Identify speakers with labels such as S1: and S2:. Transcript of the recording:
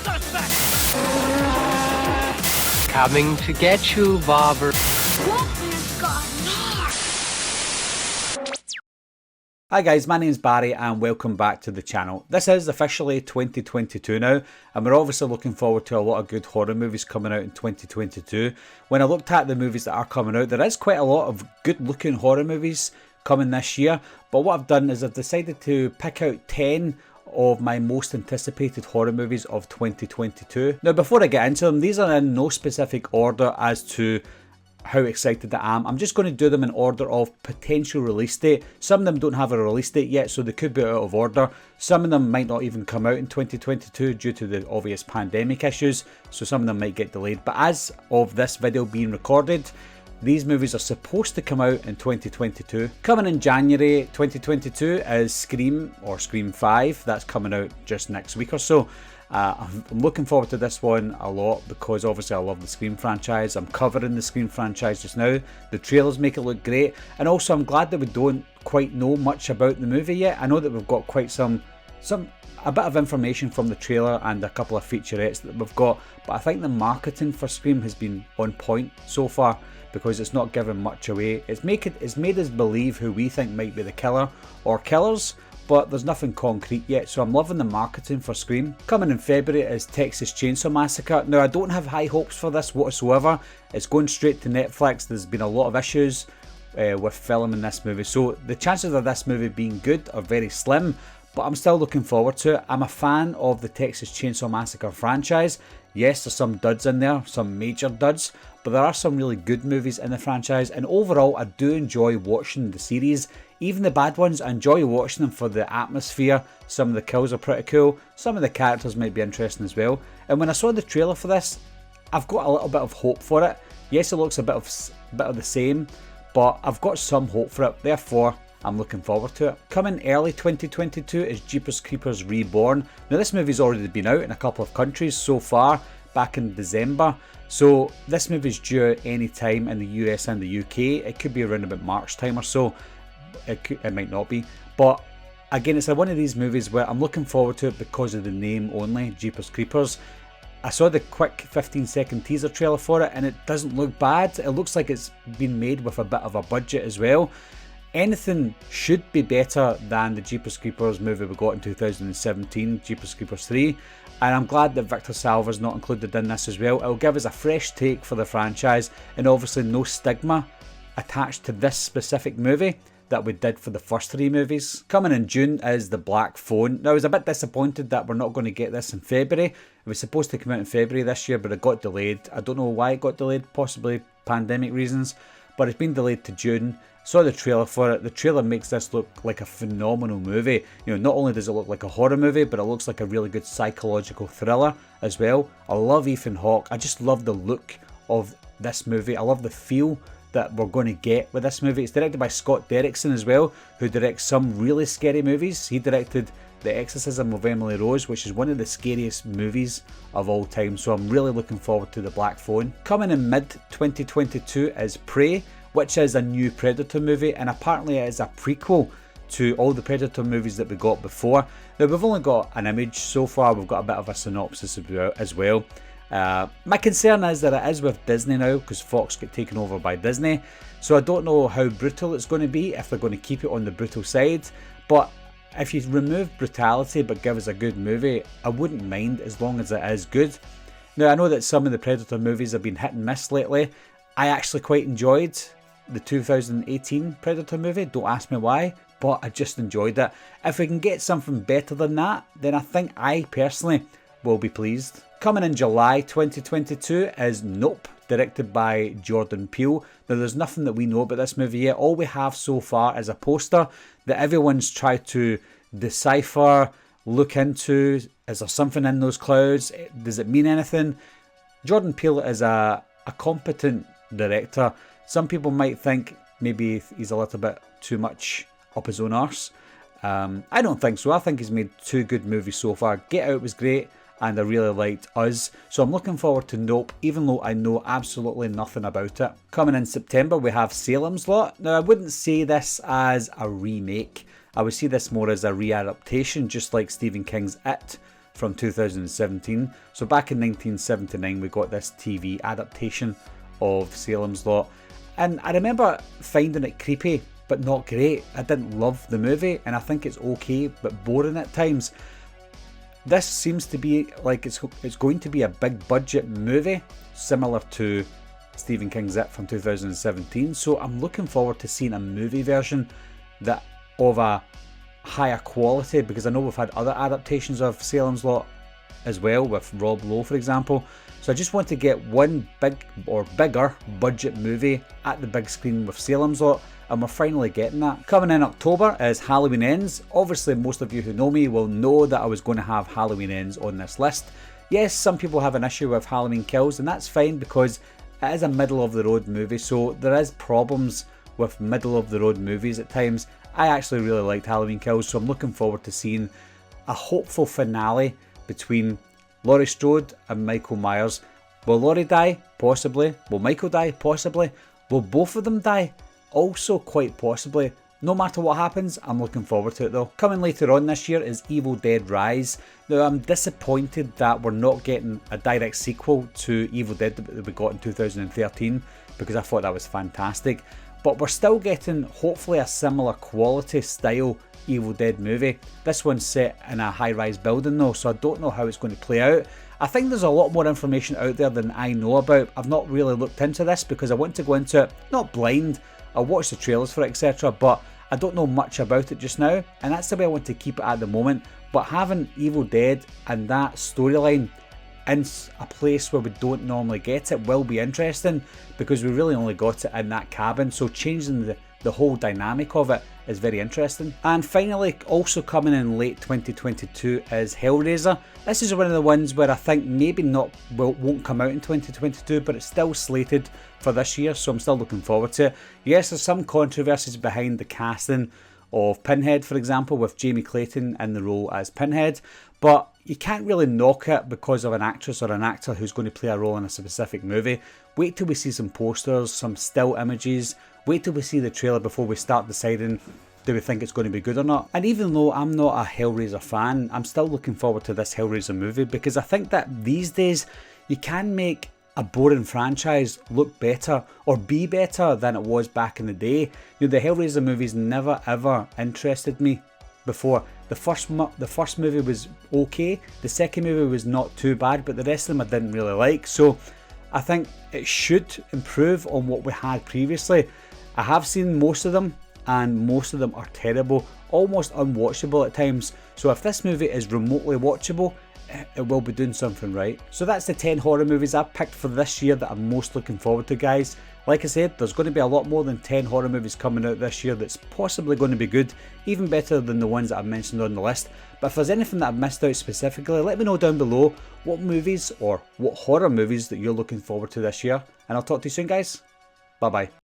S1: suspect!
S2: Coming to get you, Bobber.
S1: Walter's got Nards!
S3: Hi guys, my name's Barry and welcome back to the channel. This is officially 2022 now, and we're obviously looking forward to a lot of good horror movies coming out in 2022. When I looked at the movies that are coming out, there is quite a lot of good looking horror movies coming this year, but what I've done is I've decided to pick out 10 of my most anticipated horror movies of 2022. Now before I get into them, these are in no specific order as to how excited I am. I'm just going to do them in order of potential release date. Some of them don't have a release date yet, so they could be out of order. Some of them might not even come out in 2022 due to the obvious pandemic issues, so some of them might get delayed. But as of this video being recorded, these movies are supposed to come out in 2022. Coming in January 2022 is Scream, or Scream 5. That's coming out just next week or so. I'm looking forward to this one a lot because obviously I love the Scream franchise. I'm covering the Scream franchise just now. The trailers make it look great, and also I'm glad that we don't quite know much about the movie yet. I know that we've got quite a bit of information from the trailer and a couple of featurettes that we've got, but I think the marketing for Scream has been on point so far because it's not giving much away. It's made us believe who we think might be the killer or killers, but there's nothing concrete yet, so I'm loving the marketing for Scream. Coming in February is Texas Chainsaw Massacre. Now I don't have high hopes for this whatsoever. It's going straight to Netflix. There's been a lot of issues with filming this movie, so the chances of this movie being good are very slim, but I'm still looking forward to it. I'm a fan of the Texas Chainsaw Massacre franchise. Yes, there's some duds in there, some major duds, but there are some really good movies in the franchise, and overall I do enjoy watching the series. Even the bad ones, I enjoy watching them for the atmosphere. Some of the kills are pretty cool, some of the characters might be interesting as well. And when I saw the trailer for this, I've got a little bit of hope for it. Yes, it looks a bit of the same, but I've got some hope for it, therefore I'm looking forward to it. Coming early 2022 is Jeepers Creepers Reborn. Now this movie's already been out in a couple of countries so far, back in December. So this movie's due any time in the US and the UK. It could be around about March time or so. It might not be. But again, it's one of these movies where I'm looking forward to it because of the name only, Jeepers Creepers. I saw the quick 15-second teaser trailer for it and it doesn't look bad. It looks like it's been made with a bit of a budget as well. Anything should be better than the Jeepers Creepers movie we got in 2017, Jeepers Creepers 3, and I'm glad that Victor Salva's not included in this as well. It'll give us a fresh take for the franchise, and obviously no stigma attached to this specific movie that we did for the first three movies. Coming in June is The Black Phone. Now I was a bit disappointed that we're not going to get this in February. It was supposed to come out in February this year, but it got delayed. I don't know why it got delayed, possibly pandemic reasons, but it's been delayed to June. Saw the trailer for it. The trailer makes this look like a phenomenal movie. You know, not only does it look like a horror movie, but it looks like a really good psychological thriller as well. I love Ethan Hawke. I just love the look of this movie. I love the feel that we're going to get with this movie. It's directed by Scott Derrickson as well, who directs some really scary movies. He directed The Exorcism of Emily Rose, which is one of the scariest movies of all time, so I'm really looking forward to The Black Phone. Coming in mid-2022 is Prey, which is a new Predator movie, and apparently it is a prequel to all the Predator movies that we got before. Now we've only got an image so far, we've got a bit of a synopsis as well. My concern is that it is with Disney now, because Fox got taken over by Disney, so I don't know how brutal it's going to be, if they're going to keep it on the brutal side, but if you remove brutality but give us a good movie, I wouldn't mind as long as it is good. Now I know that some of the Predator movies have been hit and miss lately. I actually quite enjoyed the 2018 Predator movie, don't ask me why, but I just enjoyed it. If we can get something better than that, then I think I personally will be pleased. Coming in July 2022 is Nope, directed by Jordan Peele. Now there's nothing that we know about this movie yet. All we have so far is a poster that everyone's tried to decipher, look into. Is there something in those clouds? Does it mean anything? Jordan Peele is a competent director. Some people might think maybe he's a little bit too much up his own arse. I don't think so. I think he's made two good movies so far. Get Out was great, and I really liked Us. So I'm looking forward to Nope, even though I know absolutely nothing about it. Coming in September, we have Salem's Lot. Now, I wouldn't say this as a remake. I would see this more as a re-adaptation, just like Stephen King's It. from 2017. So back in 1979 we got this TV adaptation of Salem's Lot, and I remember finding it creepy but not great. I didn't love the movie, and I think it's okay but boring at times. This seems to be like it's going to be a big budget movie, similar to Stephen King's It from 2017. So I'm looking forward to seeing a movie version that of a higher quality, because I know we've had other adaptations of Salem's Lot as well, with Rob Lowe for example. So I just want to get one big or bigger budget movie at the big screen with Salem's Lot, and we're finally getting that. Coming in October is Halloween Ends. Obviously most of you who know me will know that I was going to have Halloween Ends on this list. Yes, some people have an issue with Halloween Kills, and that's fine because it is a middle of the road movie, so there is problems with middle of the road movies at times. I actually really liked Halloween Kills, so I'm looking forward to seeing a hopeful finale between Laurie Strode and Michael Myers. Will Laurie die? Possibly. Will Michael die? Possibly. Will both of them die? Also quite possibly. No matter what happens, I'm looking forward to it though. Coming later on this year is Evil Dead Rise. Now I'm disappointed that we're not getting a direct sequel to Evil Dead that we got in 2013, because I thought that was fantastic. But we're still getting hopefully a similar quality style Evil Dead movie. This one's set in a high-rise building though, so I don't know how it's going to play out. I think there's a lot more information out there than I know about. I've not really looked into this because I want to go into it not blind. I'll watch the trailers for it, etc., but I don't know much about it just now, and that's the way I want to keep it at the moment. But having Evil Dead and that storyline in a place where we don't normally get it will be interesting, because we really only got it in that cabin, so changing the whole dynamic of it is very interesting. And finally, also coming in late 2022 is Hellraiser. This is one of the ones where I think maybe won't come out in 2022, but it's still slated for this year, so I'm still looking forward to it. Yes, there's some controversies behind the casting of Pinhead, for example, with Jamie Clayton in the role as Pinhead, but you can't really knock it because of an actress or an actor who's going to play a role in a specific movie. Wait till we see some posters, some still images, wait till we see the trailer before we start deciding do we think it's going to be good or not. And even though I'm not a Hellraiser fan, I'm still looking forward to this Hellraiser movie, because I think that these days you can make a boring franchise look better or be better than it was back in the day. You know, the Hellraiser movies never ever interested me before. The first movie was okay, the second movie was not too bad, but the rest of them I didn't really like. So I think it should improve on what we had previously. I have seen most of them, and most of them are terrible, almost unwatchable at times. So if this movie is remotely watchable, it will be doing something right. So that's the 10 horror movies I've picked for this year that I'm most looking forward to, guys. Like I said, there's going to be a lot more than 10 horror movies coming out this year that's possibly going to be good, even better than the ones that I've mentioned on the list. But if there's anything that I've missed out specifically, let me know down below what movies or what horror movies that you're looking forward to this year. And I'll talk to you soon, guys. Bye bye.